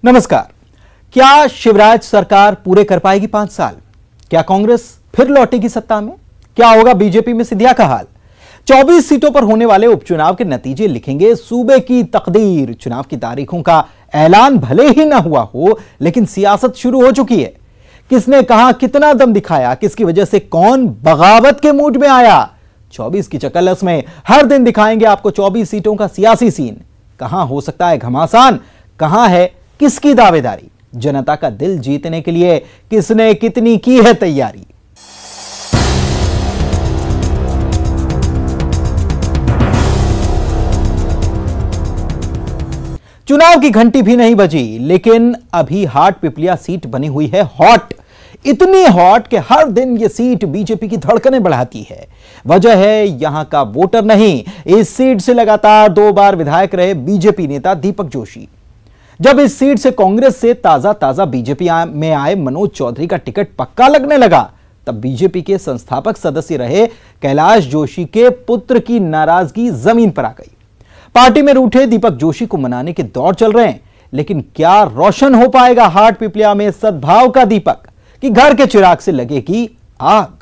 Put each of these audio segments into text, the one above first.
नमस्कार। क्या शिवराज सरकार पूरे कर पाएगी 5 साल? क्या कांग्रेस फिर लौटेगी सत्ता में? क्या होगा बीजेपी में सिंधिया का हाल? 24 सीटों पर होने वाले उपचुनाव के नतीजे लिखेंगे सूबे की तकदीर। चुनाव की तारीखों का ऐलान भले ही ना हुआ हो, लेकिन सियासत शुरू हो चुकी है। किसने कहां कितना दम दिखाया, किसकी वजह से कौन बगावत के मूड में आया, 24 की चकल्लस में हर दिन दिखाएंगे आपको 24 सीटों का सियासी सीन। कहां हो सकता है घमासान, कहां है किसकी दावेदारी, जनता का दिल जीतने के लिए किसने कितनी की है तैयारी। चुनाव की घंटी भी नहीं बजी, लेकिन अभी हाट पिपलिया सीट बनी हुई है हॉट। इतनी हॉट कि हर दिन यह सीट बीजेपी की धड़कनें बढ़ाती है। वजह है यहां का वोटर नहीं, इस सीट से लगातार 2 बार विधायक रहे बीजेपी नेता दीपक जोशी। जब इस सीट से कांग्रेस से ताजा बीजेपी में आए मनोज चौधरी का टिकट पक्का लगने लगा, तब बीजेपी के संस्थापक सदस्य रहे कैलाश जोशी के पुत्र की नाराजगी जमीन पर आ गई। पार्टी में रूठे दीपक जोशी को मनाने के दौर चल रहे हैं, लेकिन क्या रोशन हो पाएगा हाट पिपलिया में सद्भाव का दीपक, कि घर के चिराग से लगेगी आग?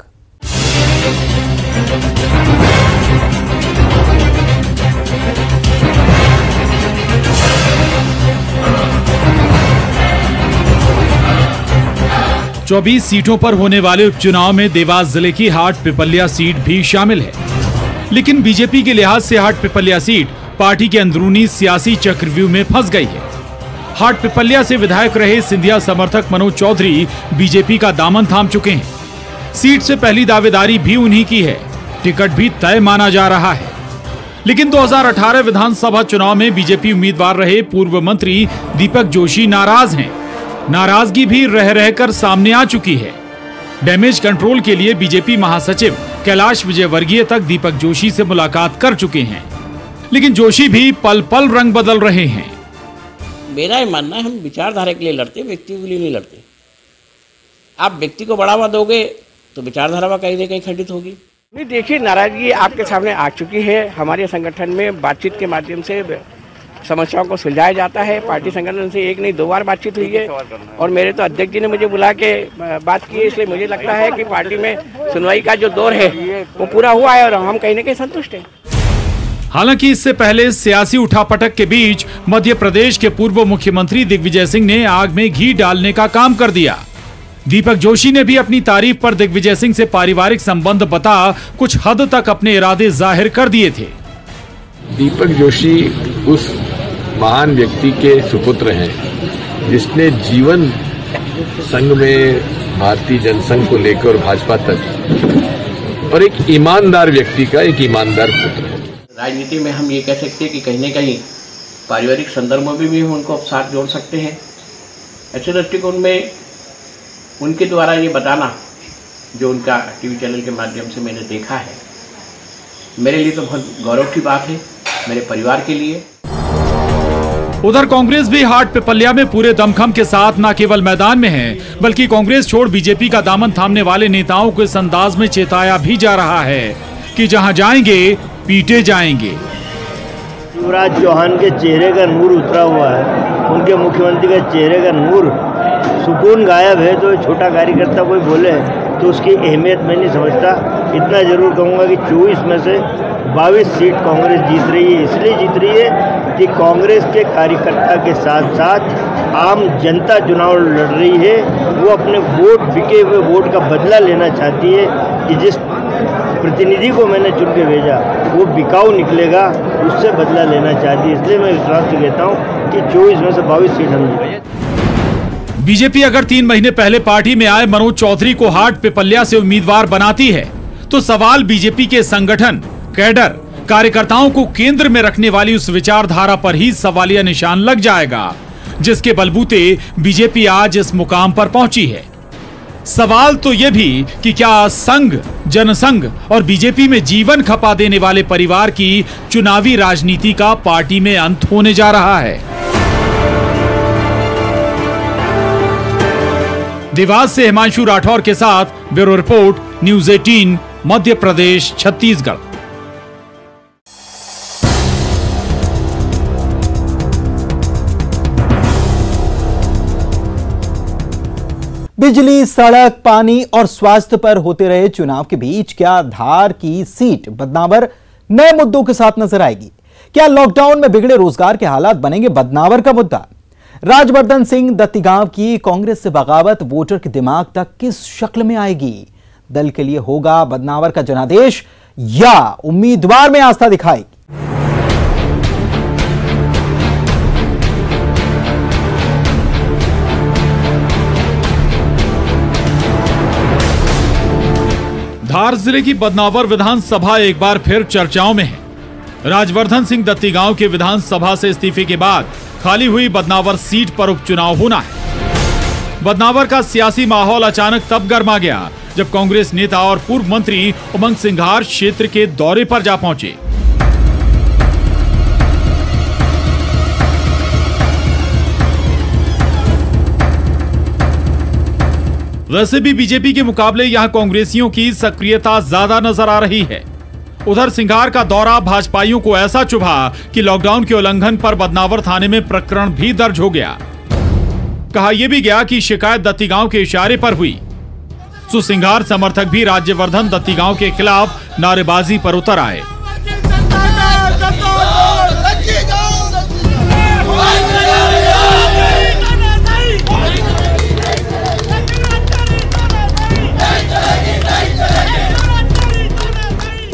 चौबीस सीटों पर होने वाले उपचुनाव में देवास जिले की हाट पिपलिया सीट भी शामिल है, लेकिन बीजेपी के लिहाज से हाट पिपलिया सीट पार्टी के अंदरूनी सियासी चक्रव्यूह में फंस गई है। हाट पिपलिया से विधायक रहे सिंधिया समर्थक मनोज चौधरी बीजेपी का दामन थाम चुके हैं। सीट से पहली दावेदारी भी उन्हीं की है, टिकट भी तय माना जा रहा है। लेकिन 2018 विधानसभा चुनाव में बीजेपी उम्मीदवार रहे पूर्व मंत्री दीपक जोशी नाराज हैं। नाराजगी भी रह रहकर सामने आ चुकी है। डैमेज कंट्रोल के लिए बीजेपी महासचिव कैलाश विजयवर्गीय तक दीपक जोशी से मुलाकात कर चुके हैं, लेकिन जोशी भी पल पल रंग बदल रहे हैं। मेरा ये मानना है, हम विचारधारा के लिए लड़ते, व्यक्ति के लिए नहीं लड़ते। आप व्यक्ति को बढ़ावा दोगे तो विचारधारा कहीं न कहीं खंडित होगी। नहीं, देखिए, नाराजगी आपके सामने आ चुकी है। हमारे संगठन में बातचीत के माध्यम से समस्याओं को सुलझाया जाता है। पार्टी संगठन से 1 नहीं 2 बार बातचीत हुई है और मेरे तो अध्यक्ष जी ने मुझे बुला के बात की है। इसलिए मुझे लगता है कि पार्टी में सुनवाई का जो दौर है वो पूरा हुआ है और हम कहीं न कहीं संतुष्ट हैं। हालांकि इससे पहले सियासी उठापटक के बीच मध्य प्रदेश के पूर्व मुख्यमंत्री दिग्विजय सिंह ने आग में घी डालने का काम कर दिया। दीपक जोशी ने भी अपनी तारीफ पर दिग्विजय सिंह से पारिवारिक संबंध बता कुछ हद तक अपने इरादे जाहिर कर दिए थे। दीपक जोशी उस महान व्यक्ति के सुपुत्र हैं जिसने जीवन संघ में भारतीय जनसंघ को लेकर भाजपा तक, और एक ईमानदार व्यक्ति का एक ईमानदार पुत्र है। राजनीति में हम ये कह सकते हैं कि कहीं न कहीं पारिवारिक संदर्भों में भी हम उनको साथ जोड़ सकते हैं। ऐसे दृष्टिकोण में उनके द्वारा ये बताना, जो उनका टीवी चैनल के माध्यम से मैंने देखा है, मेरे लिए तो बहुत गौरव की बात है, मेरे परिवार के लिए। उधर कांग्रेस भी हाट पिपलिया में पूरे दमखम के साथ न केवल मैदान में है, बल्कि कांग्रेस छोड़ बीजेपी का दामन थामने वाले नेताओं को इस अंदाज में चेताया भी जा रहा है कि जहां जाएंगे पीटे जाएंगे। शिवराज चौहान के चेहरे का नूर उतरा हुआ है, उनके मुख्यमंत्री के चेहरे का नूर, सुकून गायब है। तो छोटा कार्यकर्ता कोई बोले तो उसकी अहमियत मैं नहीं समझता। इतना जरूर कहूँगा कि 24 में से 22 सीट कांग्रेस जीत रही है। इसलिए जीत रही है कि कांग्रेस के कार्यकर्ता के साथ साथ आम जनता चुनाव लड़ रही है। वो अपने वोट, बिके हुए वोट का बदला लेना चाहती है कि जिस प्रतिनिधि को मैंने चुन के भेजा वो बिकाऊ निकलेगा, उससे बदला लेना चाहती है। इसलिए मैं विश्वास से कहता हूँ कि 24 में से 22 सीट हम जीतेंगे। बीजेपी अगर 3 महीने पहले पार्टी में आए मनोज चौधरी को हाट पिपलिया से उम्मीदवार बनाती है, तो सवाल बीजेपी के संगठन, कैडर, कार्यकर्ताओं को केंद्र में रखने वाली उस विचारधारा पर ही सवालिया निशान लग जाएगा, जिसके बलबूते बीजेपी आज इस मुकाम पर पहुंची है। सवाल तो यह भी कि क्या संघ, जनसंघ और बीजेपी में जीवन खपा देने वाले परिवार की चुनावी राजनीति का पार्टी में अंत होने जा रहा है। देवास से हिमांशु राठौर के साथ bureau report, news 18, Madhya Pradesh, Chhattisgarh. बिजली, सड़क, पानी और स्वास्थ्य पर होते रहे चुनाव के बीच क्या धार की सीट बदनावर नए मुद्दों के साथ नजर आएगी? क्या लॉकडाउन में बिगड़े रोजगार के हालात बनेंगे बदनावर का मुद्दा? राजवर्धन सिंह दत्तीगांव की कांग्रेस से बगावत वोटर के दिमाग तक किस शक्ल में आएगी? दल के लिए होगा बदनावर का जनादेश या उम्मीदवार में आस्था दिखाएगी? धार जिले की बदनावर विधानसभा एक बार फिर चर्चाओं में है। राजवर्धन सिंह दत्तीगांव के विधानसभा से इस्तीफे के बाद खाली हुई बदनावर सीट पर उपचुनाव होना है। बदनावर का सियासी माहौल अचानक तब गर्मा गया जब कांग्रेस नेता और पूर्व मंत्री उमंग सिंघार क्षेत्र के दौरे पर जा पहुंचे। वैसे भी बीजेपी के मुकाबले यहां कांग्रेसियों की सक्रियता ज्यादा नजर आ रही है। उधर सिंघार का दौरा भाजपाइयों को ऐसा चुभा कि लॉकडाउन के उल्लंघन पर बदनावर थाने में प्रकरण भी दर्ज हो गया। कहा यह भी गया कि शिकायत दत्तीगांव के इशारे पर हुई। सो सिंघार समर्थक भी राज्यवर्धन दत्तीगांव के खिलाफ नारेबाजी पर उतर आए।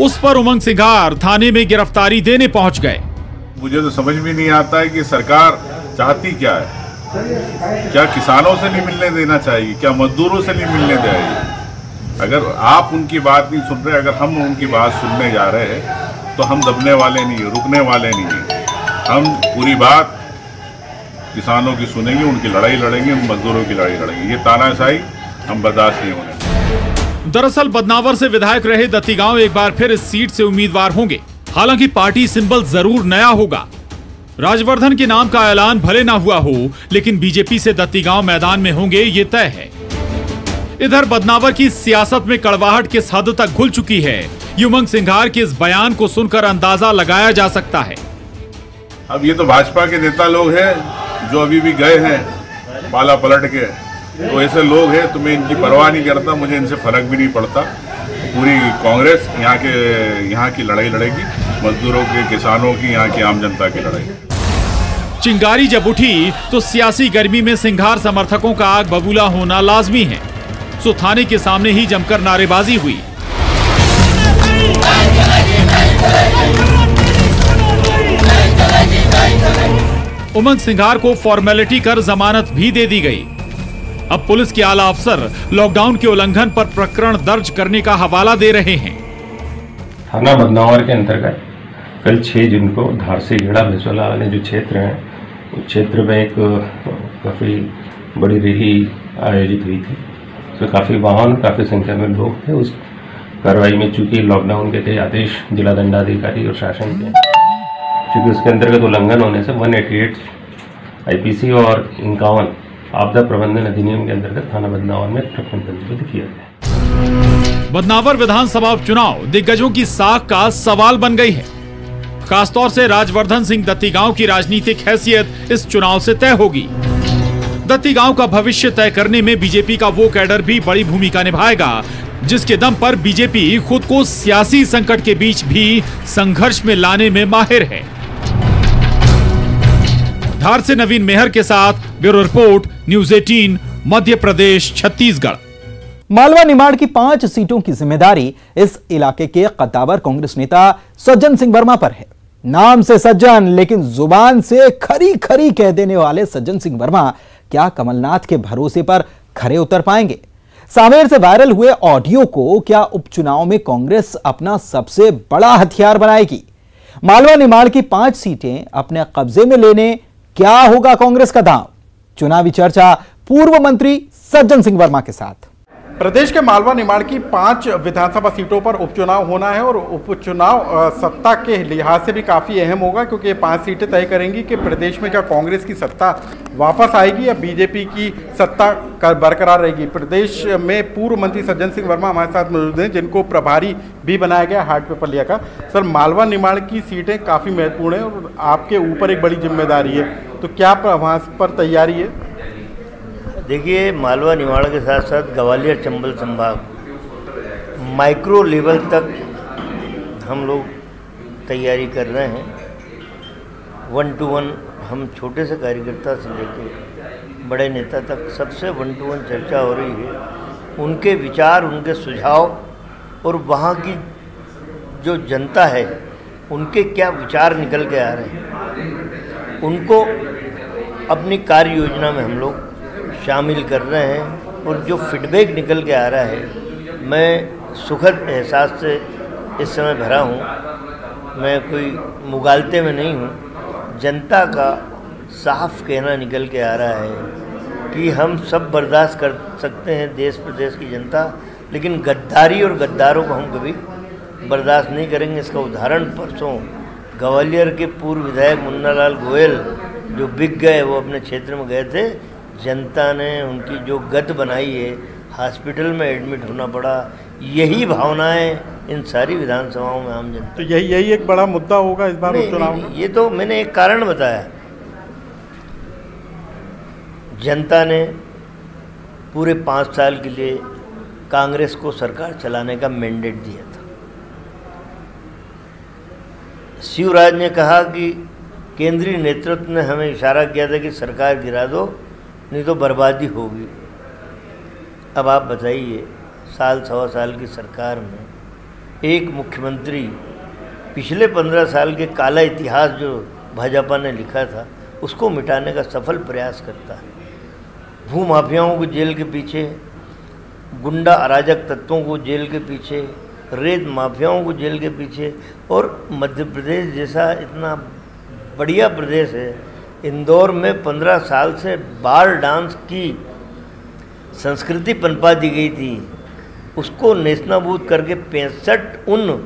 उस पर उमंग सिंघार थाने में गिरफ्तारी देने पहुंच गए। मुझे तो समझ में नहीं आता है कि सरकार चाहती क्या है। क्या किसानों से नहीं मिलने देना चाहिए? क्या मजदूरों से नहीं मिलने देगी? अगर आप उनकी बात नहीं सुन रहे, अगर हम उनकी बात सुनने जा रहे हैं तो हम दबने वाले नहीं, रुकने वाले नहीं। हम पूरी बात किसानों की सुनेंगे, उनकी लड़ाई लड़ेंगे, मजदूरों की लड़ाई लड़ेंगे। ये तानाशाही हम बर्दाश्त नहीं होने। दरअसल बदनावर से विधायक रहे दत्तीगांव एक बार फिर इस सीट से उम्मीदवार होंगे। हालांकि पार्टी सिंबल जरूर नया होगा। राजवर्धन के नाम का ऐलान भले ना हुआ हो, लेकिन बीजेपी से दत्तीगांव मैदान में होंगे ये तय है। इधर बदनावर की सियासत में कड़वाहट किस हद तक घुल चुकी है, उमंग सिंघार के इस बयान को सुनकर अंदाजा लगाया जा सकता है। अब ये तो भाजपा के नेता लोग हैं जो अभी भी गए हैं पाला पलट के, तो ऐसे लोग हैं तो मैं इनकी परवाह नहीं करता, मुझे इनसे फर्क भी नहीं पड़ता। पूरी कांग्रेस यहाँ की लड़ाई लड़ेगी, मजदूरों के, किसानों की, यहाँ की आम जनता की लड़ाई। चिंगारी जब उठी तो सियासी गर्मी में सिंघार समर्थकों का आग बबूला होना लाजमी है। सो थाने के सामने ही जमकर नारेबाजी हुई। उमंग सिंघार को फॉर्मेलिटी कर जमानत भी दे दी गई। अब पुलिस के आला अफसर लॉकडाउन के उल्लंघन पर प्रकरण दर्ज करने का हवाला दे रहे हैं। थाना बदनावर के अंतर्गत कल 6 जून को धार से घेड़ा भेसोला वाले जो क्षेत्र हैं, उस क्षेत्र में एक काफ़ी बड़ी रैली आयोजित हुई थी। तो काफ़ी वाहन, काफ़ी संख्या में लोग थे। उस कार्रवाई में चूंकि लॉकडाउन के कई आदेश जिला दंडाधिकारी और शासन के, चूँकि उसके अंतर्गत उल्लंघन होने से 188 IPC और 51 आपदा प्रबंधन अधिनियम के अंतर्गत थाना बदनावर में प्रकरण पंजीबद्ध किया गया। बदनावर विधानसभा उपचुनाव दिग्गजों की साख का सवाल बन गई है। खासतौर से राजवर्धन सिंह दत्तीगांव की राजनीतिक हैसियत इस चुनाव से तय होगी। दत्तीगांव का भविष्य तय करने में बीजेपी का वो कैडर भी बड़ी भूमिका निभाएगा जिसके दम पर बीजेपी खुद को सियासी संकट के बीच भी संघर्ष में लाने में माहिर है। धार से नवीन मेहर के साथ bureau report, news 18, Madhya Pradesh, Chhattisgarh. Malwa Nimar की 5 सीटों की जिम्मेदारी इस इलाके के कद्दावर कांग्रेस नेता सज्जन सिंह वर्मा पर है। नाम से सज्जन, लेकिन जुबान से खरी खरी कह देने वाले सज्जन सिंह वर्मा क्या कमलनाथ के भरोसे पर खरे उतर पाएंगे? सामेर से वायरल हुए ऑडियो को क्या उपचुनाव में कांग्रेस अपना सबसे बड़ा हथियार बनाएगी? मालवा निमाड़ की 5 सीटें अपने कब्जे में लेने क्या होगा कांग्रेस का दांव? चुनावी चर्चा पूर्व मंत्री सज्जन सिंह वर्मा के साथ। प्रदेश के मालवा निमाड़ की 5 विधानसभा सीटों पर उपचुनाव होना है और उपचुनाव सत्ता के लिहाज से भी काफ़ी अहम होगा, क्योंकि ये 5 सीटें तय करेंगी कि प्रदेश में क्या कांग्रेस की सत्ता वापस आएगी या बीजेपी की सत्ता बरकरार रहेगी। प्रदेश में पूर्व मंत्री सज्जन सिंह वर्मा हमारे साथ मौजूद हैं, जिनको प्रभारी भी बनाया गया हाट पिपलिया का। सर, मालवा निमाड़ की सीटें काफ़ी महत्वपूर्ण है और आपके ऊपर एक बड़ी जिम्मेदारी है, तो क्या वहाँ पर तैयारी है? देखिए, मालवा निमाड़ के साथ साथ ग्वालियर चंबल संभाग माइक्रो लेवल तक हम लोग तैयारी कर रहे हैं। 1 to 1 हम छोटे से कार्यकर्ता से लेकर बड़े नेता तक सबसे 1 to 1 चर्चा हो रही है। उनके विचार, उनके सुझाव और वहाँ की जो जनता है उनके क्या विचार निकल के आ रहे हैं, उनको अपनी कार्य योजना में हम लोग शामिल कर रहे हैं। और जो फीडबैक निकल के आ रहा है, मैं सुखद एहसास से इस समय भरा हूँ। मैं कोई मुगालते में नहीं हूँ। जनता का साफ कहना निकल के आ रहा है कि हम सब बर्दाश्त कर सकते हैं, देश प्रदेश की जनता, लेकिन गद्दारी और गद्दारों को हम कभी बर्दाश्त नहीं करेंगे। इसका उदाहरण परसों ग्वालियर के पूर्व विधायक मुन्ना लाल गोयल जो बिक गए, वो अपने क्षेत्र में गए थे, जनता ने उनकी जो गत बनाई है, हॉस्पिटल में एडमिट होना पड़ा। यही भावनाएं इन सारी विधानसभाओं में आम जनता। तो यही एक बड़ा मुद्दा होगा इस बार उपचुनाव में। ये तो मैंने एक कारण बताया। जनता ने पूरे 5 साल के लिए कांग्रेस को सरकार चलाने का मैंडेट दिया था। शिवराज ने कहा कि केंद्रीय नेतृत्व ने हमें इशारा किया था कि सरकार गिरा दो, नहीं तो बर्बादी होगी। अब आप बताइए, साल 1.25 साल की सरकार में एक मुख्यमंत्री पिछले 15 साल के काला इतिहास जो भाजपा ने लिखा था उसको मिटाने का सफल प्रयास करता है। भूमाफियाओं को जेल के पीछे, गुंडा अराजक तत्वों को जेल के पीछे, रेत माफियाओं को जेल के पीछे, और मध्य प्रदेश जैसा इतना बढ़िया प्रदेश है, इंदौर में 15 साल से बार डांस की संस्कृति पनपा दी गई थी, उसको नेस्तनाबूद करके 65 उन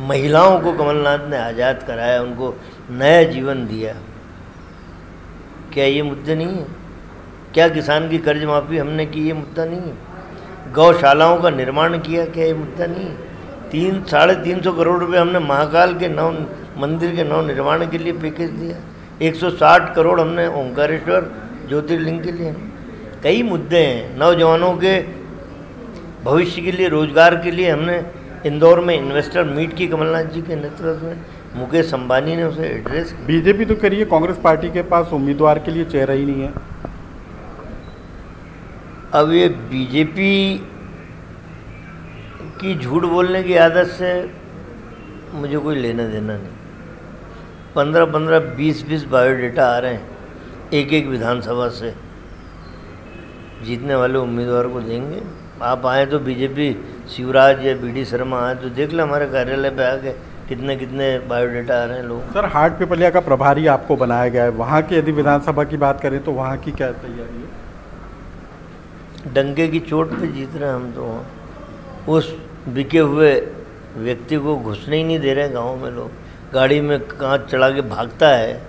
महिलाओं को कमलनाथ ने आज़ाद कराया, उनको नया जीवन दिया। क्या ये मुद्दे नहीं है? क्या किसान की कर्ज माफ़ी हमने की, ये मुद्दा नहीं है? गौशालाओं का निर्माण किया, क्या ये मुद्दा नहीं है? 300-350 करोड़ रुपए हमने महाकाल के मंदिर के नव निर्माण के लिए पैकेज दिया। 160 करोड़ हमने ओंकारेश्वर ज्योतिर्लिंग के लिए। कई मुद्दे हैं। नौजवानों के भविष्य के लिए, रोजगार के लिए हमने इंदौर में इन्वेस्टर मीट की कमलनाथ जी के नेतृत्व में। मुकेश अंबानी ने उसे एड्रेस किया। बीजेपी तो करिए, कांग्रेस पार्टी के पास उम्मीदवार के लिए चेहरा ही नहीं है। अब ये बीजेपी की झूठ बोलने की आदत से मुझे कोई लेना देना नहीं। 15-15, 20-20 बायोडेटा आ रहे हैं एक विधानसभा से। जीतने वाले उम्मीदवार को देंगे। आप आए तो बीजेपी, शिवराज या BD शर्मा आए तो देख ले हमारे कार्यालय पे आके कितने बायोडेटा आ रहे हैं लोग। सर, हाट पिपलिया का प्रभारी आपको बनाया गया है, वहाँ की यदि विधानसभा की बात करें तो वहाँ की क्या तैयारी है? डंके की चोट पे जीत रहे हैं हम तो। वहाँ उस बिके हुए व्यक्ति को घुसने ही नहीं दे रहे हैं गाँव में लोग। गाड़ी में कांच चढ़ा के भागता है,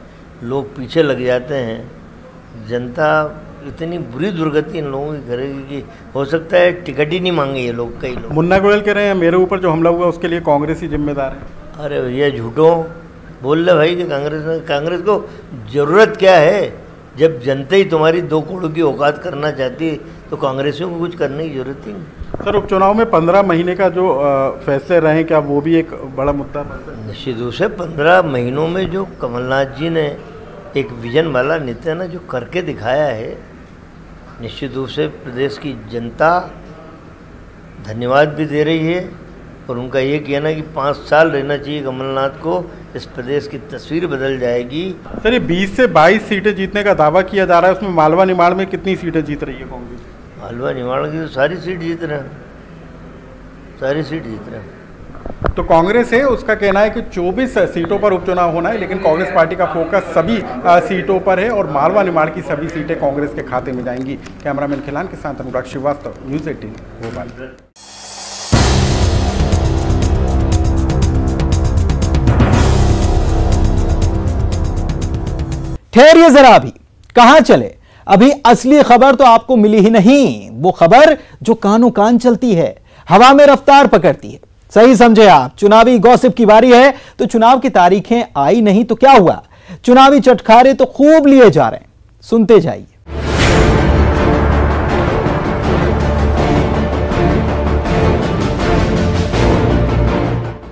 लोग पीछे लग जाते हैं। जनता इतनी बुरी दुर्गति इन लोगों की करेगी कि हो सकता है टिकट ही नहीं मांगे ये लोग। कई लोग मुन्ना गोयल कह रहे हैं मेरे ऊपर जो हमला हुआ उसके लिए कांग्रेस ही जिम्मेदार है। अरे भैया, झूठों बोल रहे भाई कि कांग्रेस को ज़रूरत क्या है? जब जनता ही तुम्हारी 2 करोड़ की औकात करना चाहती है तो कांग्रेसियों को कुछ करने की जरूरत ही नहीं। सर, उपचुनाव में 15 महीने का जो फैसले रहे, क्या वो भी एक बड़ा मुद्दा बनता है? निश्चित रूप से 15 महीनों में जो कमलनाथ जी ने एक विजन वाला नेता ने जो करके दिखाया है, निश्चित रूप से प्रदेश की जनता धन्यवाद भी दे रही है। और उनका ये कहना कि 5 साल रहना चाहिए कमलनाथ को, इस प्रदेश की तस्वीर बदल जाएगी। सर, ये 20 से 22 सीटें जीतने का दावा किया जा रहा है, उसमें मालवा निमाड़ में कितनी सीटें जीत रही है कांग्रेस? मालवा निमाड़ की तो सारी सीट जीत रहे हैं, सारी सीट जीत रहे हैं। तो कांग्रेस है, उसका कहना है कि 24 सीटों पर उपचुनाव होना है, लेकिन कांग्रेस पार्टी का फोकस सभी सीटों पर है और मालवा निमाड़ की सभी सीटें कांग्रेस के खाते में जाएंगी। कैमरामैन खिलान के साथ अनुराग श्रीवास्तव, न्यूज़ 18 भोपाल। ठहरिए जरा, अभी कहां चले? अभी असली खबर तो आपको मिली ही नहीं। वो खबर जो कानों कान चलती है, हवा में रफ्तार पकड़ती है। सही समझे आप, चुनावी गॉसिप की बारी है। तो चुनाव की तारीखें आई नहीं तो क्या हुआ? चुनावी चटखारे तो खूब लिए जा रहे हैं। सुनते जाइए।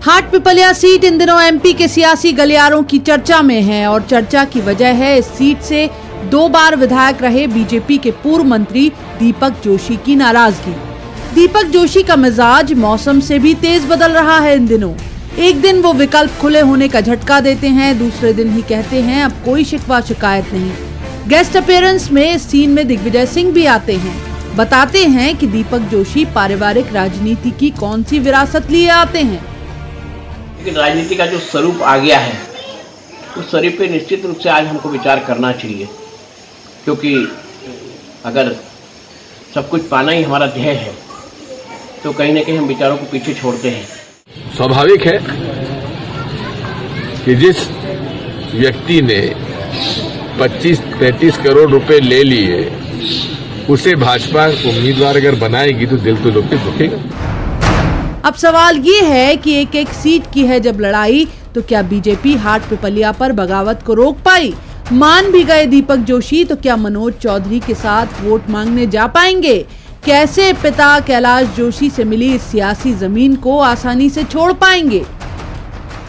हाट पिपलिया सीट इन दिनों एमपी के सियासी गलियारों की चर्चा में है और चर्चा की वजह है इस सीट से 2 बार विधायक रहे बीजेपी के पूर्व मंत्री दीपक जोशी की नाराजगी। दीपक जोशी का मिजाज मौसम से भी तेज बदल रहा है इन दिनों। एक दिन वो विकल्प खुले होने का झटका देते हैं, दूसरे दिन ही कहते हैं अब कोई शिकवा शिकायत नहीं। गेस्ट अपीयरेंस में इस सीन में दिग्विजय सिंह भी आते हैं, बताते हैं कि दीपक जोशी पारिवारिक राजनीति की कौन सी विरासत लिए आते हैं। राजनीति का जो स्वरूप आ गया है उस स्वरूप पे निश्चित रूप से आज हमको विचार करना चाहिए, क्योंकि अगर सब कुछ पाना ही हमारा ध्येय है तो कहीं ना कहीं हम विचारों को पीछे छोड़ते हैं। स्वाभाविक है कि जिस व्यक्ति ने 25-35 करोड़ रुपए ले लिए उसे भाजपा उम्मीदवार अगर बनाएगी तो दिल तो लोग के दुखेगा। अब सवाल ये है कि एक एक सीट की है जब लड़ाई, तो क्या बीजेपी हाट पिपलिया पर बगावत को रोक पाई? मान भी गए दीपक जोशी तो क्या मनोज चौधरी के साथ वोट मांगने जा पाएंगे? कैसे पिता कैलाश जोशी से मिली इस सियासी जमीन को आसानी से छोड़ पाएंगे?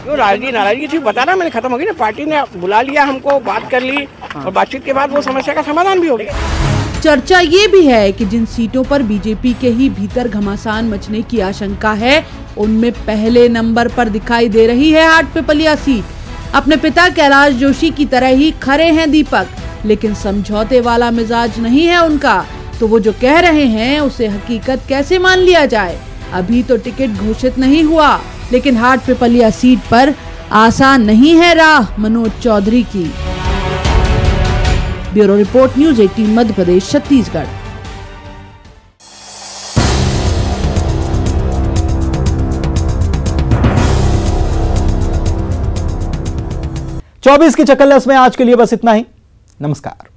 जो नाराजगी थी बताना मैंने, खत्म हो गई ना। पार्टी ने बुला लिया हमको, बात कर ली और बातचीत के बाद वो समस्या का समाधान भी हो गया। चर्चा ये भी है कि जिन सीटों पर बीजेपी के ही भीतर घमासान मचने की आशंका है उनमें पहले नंबर पर दिखाई दे रही है हाट पिपलिया सीट। अपने पिता कैलाश जोशी की तरह ही खरे हैं दीपक, लेकिन समझौते वाला मिजाज नहीं है उनका। तो वो जो कह रहे हैं उसे हकीकत कैसे मान लिया जाए? अभी तो टिकट घोषित नहीं हुआ, लेकिन हाट पिपलिया सीट पर आसान नहीं है राह मनोज चौधरी की। Bureau report, news 18 Madhya Pradesh Chhattisgarh. चौबीस की चक्करलस में आज के लिए बस इतना ही। नमस्कार।